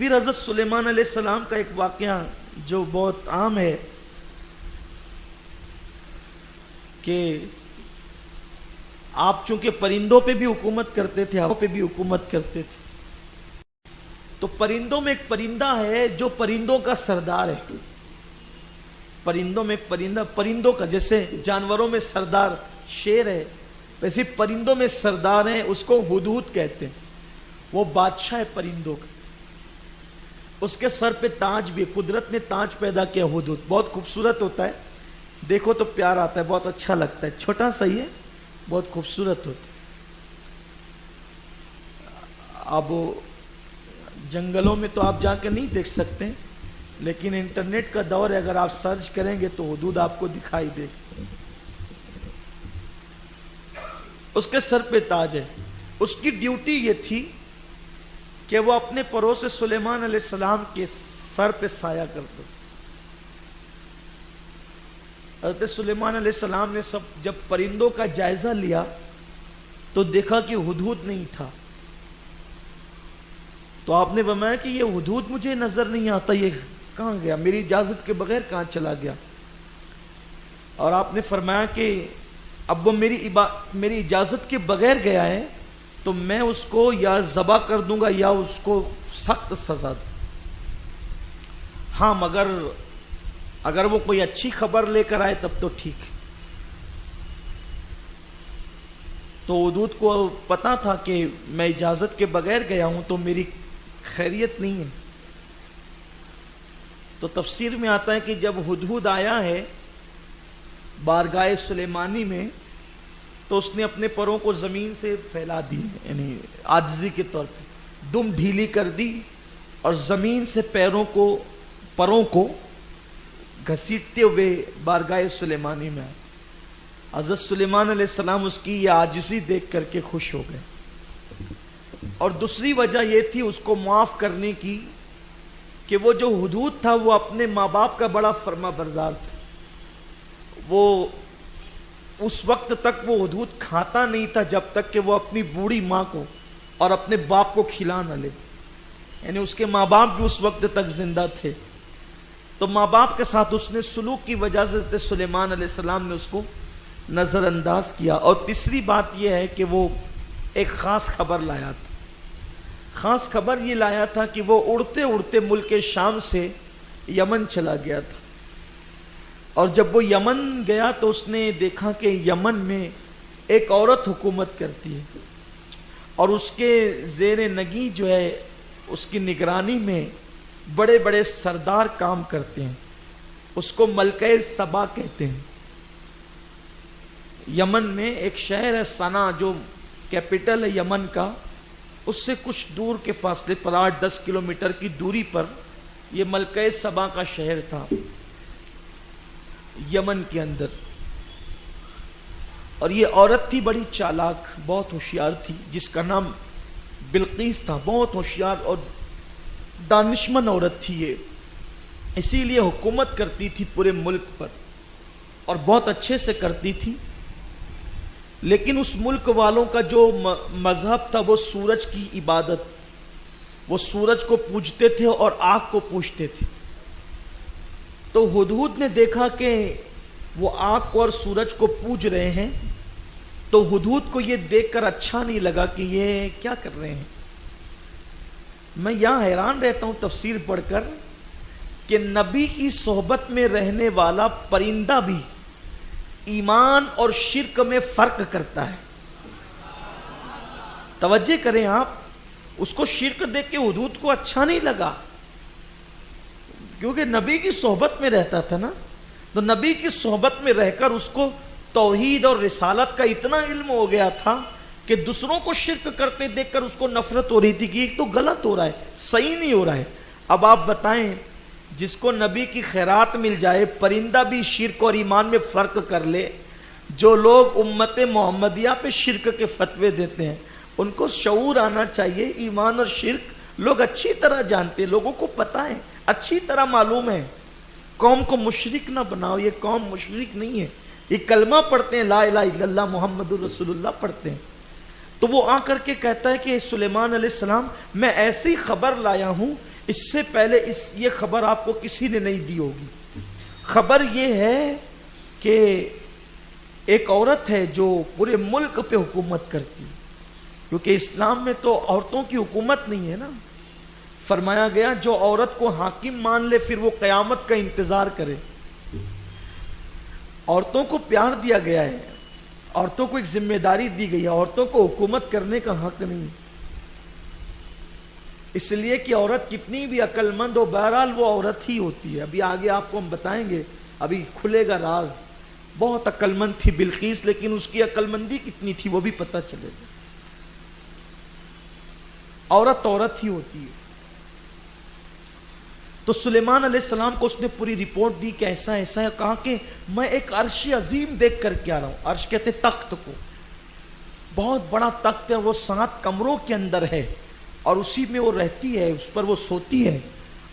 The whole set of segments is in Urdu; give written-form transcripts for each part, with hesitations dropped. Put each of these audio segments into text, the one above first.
پھر حضرت سلیمان علیہ السلام کا ایک واقعہ جو بہت عام ہے کہ آپ چونکہ پرندوں پہ بھی حکومت کرتے تھے، ہواؤں پہ بھی حکومت کرتے تھے، تو پرندوں میں ایک پرندہ ہے جو پرندوں کا سردار ہے. پرندوں میں ایک پرندوں کا، جیسے جانوروں میں سردار شیر ہے، ویسے پرندوں میں سردار ہیں، اس کو ہدہد کہتے ہیں. وہ بادشاہ ہے پرندوں کا. اس کے سر پہ تاج بھی، قدرت نے تاج پیدا کیا ہدہد. بہت خوبصورت ہوتا ہے، دیکھو تو پیار آتا ہے، بہت اچھا لگتا ہے. چھوٹا سا ہی ہے، بہت خوبصورت ہوتا ہے. اب جنگلوں میں تو آپ جا کے نہیں دیکھ سکتے، لیکن انٹرنیٹ کا دور ہے، اگر آپ سرچ کریں گے تو ہدہد آپ کو دکھائی دے. اس کے سر پہ تاج ہے. اس کی ڈیوٹی یہ تھی کہ وہ اپنے پروں سے سلیمان علیہ السلام کے سر پہ سایہ کرتے. حضرت سلیمان علیہ السلام نے جب پرندوں کا جائزہ لیا تو دیکھا کہ ہدہد نہیں تھا. تو آپ نے فرمایا کہ یہ ہدہد مجھے نظر نہیں آتا، یہ کہاں گیا، میری اجازت کے بغیر کہاں چلا گیا. اور آپ نے فرمایا کہ اب وہ میری اجازت کے بغیر گیا ہے تو میں اس کو یا ذبح کر دوں گا یا اس کو سخت سزا دوں. ہاں مگر اگر وہ کوئی اچھی خبر لے کر آئے تب تو ٹھیک. تو ہدہد کو پتا تھا کہ میں اجازت کے بغیر گیا ہوں تو میری خیریت نہیں ہے. تو تفسیر میں آتا ہے کہ جب ہدہد آیا ہے بارگاہ سلیمانی میں تو اس نے اپنے پروں کو زمین سے پھیلا دی، یعنی عاجزی کے طور پہ دم ڈھیلی کر دی اور زمین سے پروں کو گھسیٹتے ہوئے بارگاہ سلیمانی میں آئے. حضرت سلیمان علیہ السلام اس کی یہ عاجزی دیکھ کر کے خوش ہو گئے. اور دوسری وجہ یہ تھی اس کو معاف کرنے کی کہ وہ جو ہدہد تھا وہ اپنے ماں باپ کا بڑا فرما بردار تھا. وہ اس وقت تک وہ ہدہد کھاتا نہیں تھا جب تک کہ وہ اپنی بوڑھی ماں کو اور اپنے باپ کو کھلا نہ لے. یعنی اس کے ماں باپ بھی اس وقت تک زندہ تھے. تو ماں باپ کے ساتھ اس نے سلوک کی وجہ سے سلیمان علیہ السلام نے اس کو نظر انداز کیا. اور تیسری بات یہ ہے کہ وہ ایک خاص خبر لایا تھا. خاص خبر یہ لایا تھا کہ وہ اڑتے اڑتے ملک شام سے یمن چلا گیا تھا. اور جب وہ یمن گیا تو اس نے دیکھا کہ یمن میں ایک عورت حکومت کرتی ہے اور اس کے زیر نگی جو ہے اس کی نگرانی میں بڑے بڑے سردار کام کرتے ہیں. اس کو ملکہ سبا کہتے ہیں. یمن میں ایک شہر ہے صنعا جو کیپٹل ہے یمن کا، اس سے کچھ دور کے فاصلے پر 8-10 کلومیٹر کی دوری پر یہ ملکہ سبا کا شہر تھا یمن کے اندر. اور یہ عورت تھی بڑی چالاک، بہت ہوشیار تھی، جس کا نام بلقیس تھا. بہت ہوشیار اور دانشمند عورت تھی یہ، اسی لیے حکومت کرتی تھی پورے ملک پر اور بہت اچھے سے کرتی تھی. لیکن اس ملک والوں کا جو مذہب تھا وہ سورج کی عبادت، وہ سورج کو پوجتے تھے اور آگ کو پوجتے تھے. تو ہدہد نے دیکھا کہ وہ آگ کو اور سورج کو پوج رہے ہیں تو ہدہد کو یہ دیکھ کر اچھا نہیں لگا کہ یہ کیا کر رہے ہیں. میں یہاں حیران رہتا ہوں تفسیر پڑھ کر کہ نبی کی صحبت میں رہنے والا پرندہ بھی ایمان اور شرک میں فرق کرتا ہے. توجہ کریں آپ، اس کو شرک دیکھ کے ہدہد کو اچھا نہیں لگا کیونکہ نبی کی صحبت میں رہتا تھا نا. تو نبی کی صحبت میں رہ کر اس کو توحید اور رسالت کا اتنا علم ہو گیا تھا کہ دوسروں کو شرک کرتے دیکھ کر اس کو نفرت ہو رہی تھی کہ ایک تو غلط ہو رہا ہے، صحیح نہیں ہو رہا ہے. اب آپ بتائیں جس کو نبی کی خیرات مل جائے، پرندہ بھی شرک اور ایمان میں فرق کر لے. جو لوگ امت محمدیہ پہ شرک کے فتوے دیتے ہیں ان کو شعور آنا چاہیے. ایمان اور شرک لوگ اچھی طرح جانتے ہیں، لوگوں کو پتا ہے، اچھی طرح معلوم ہے. قوم کو مشرک نہ بناؤ، یہ قوم مشرک نہیں ہے، یہ کلمہ پڑھتے ہیں، لا الہ الا اللہ محمد رسول اللہ پڑھتے ہیں. تو وہ آ کر کے کہتا ہے کہ سلیمان علیہ السلام میں ایسی خبر لایا ہوں، اس سے پہلے یہ خبر آپ کو کسی نے نہیں دی ہوگی. خبر یہ ہے کہ ایک عورت ہے جو پورے ملک پہ حکومت کرتی، کیونکہ اسلام میں تو عورتوں کی حکومت نہیں ہے نا. فرمایا گیا جو عورت کو حاکم مان لے پھر وہ قیامت کا انتظار کرے. عورتوں کو پیار دیا گیا ہے، عورتوں کو ایک ذمہ داری دی گئی ہے، عورتوں کو حکومت کرنے کا حق نہیں. اس لیے کہ عورت کتنی بھی عقل مند ہو، بہرحال وہ عورت ہی ہوتی ہے. ابھی آگے آپ کو ہم بتائیں گے، ابھی کھلے گا راز. بہت عقل مند تھی بلقیس، لیکن اس کی عقل مندی کتنی تھی وہ بھی پتہ چلے گا. عورت ہی ہوتی ہے. تو سلیمان علیہ السلام کو اس نے پوری رپورٹ دی کہ ایسا ایسا ہے. کہا کہ میں ایک عرش عظیم دیکھ کر کے آ رہا ہوں. عرش کہتے تخت کو، بہت بڑا تخت ہے، وہ 7 کمروں کے اندر ہے اور اسی میں وہ رہتی ہے، اس پر وہ سوتی ہے،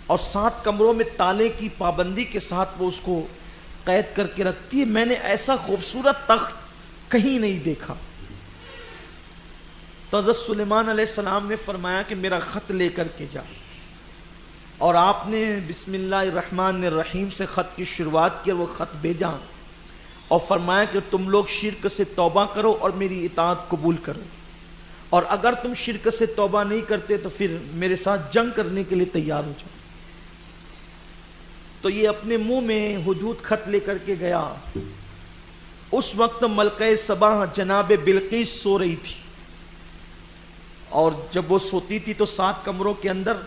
اور 7 کمروں میں تالے کی پابندی کے ساتھ وہ اس کو قید کر کے رکھتی ہے. میں نے ایسا خوبصورت تخت کہیں نہیں دیکھا. تو حضرت سلیمان علیہ السلام نے فرمایا کہ میرا خط لے کر کے جا. اور آپ نے بسم اللہ الرحمن الرحیم سے خط کی شروعات کی اور وہ خط بھیجا اور فرمایا کہ تم لوگ شرک سے توبہ کرو اور میری اطاعت قبول کرو، اور اگر تم شرک سے توبہ نہیں کرتے تو پھر میرے ساتھ جنگ کرنے کے لیے تیار ہو جاؤ. تو یہ اپنے منہ میں ہدہد خط لے کر کے گیا. اس وقت ملکہ سبا جناب بلقیس سو رہی تھی، اور جب وہ سوتی تھی تو 7 کمروں کے اندر.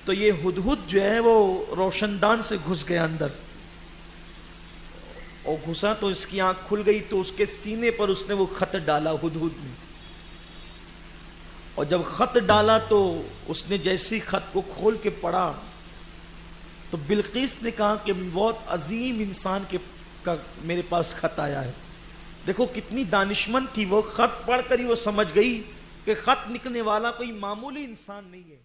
تو یہ ہدہد جو ہے وہ روشن دان سے گھس گیا اندر، اور گھسا تو اس کی آنکھ کھل گئی تو اس کے سینے پر اس نے وہ خط ڈالا ہدہد نے. اور جب خط ڈالا تو اس نے جیسی خط کو کھول کے پڑھا تو بلقیس نے کہا کہ بہت عظیم انسان کا میرے پاس خط آیا ہے. دیکھو کتنی دانشمند تھی وہ، خط پڑھ کر ہی وہ سمجھ گئی کہ خط لکھنے والا کوئی معمولی انسان نہیں ہے.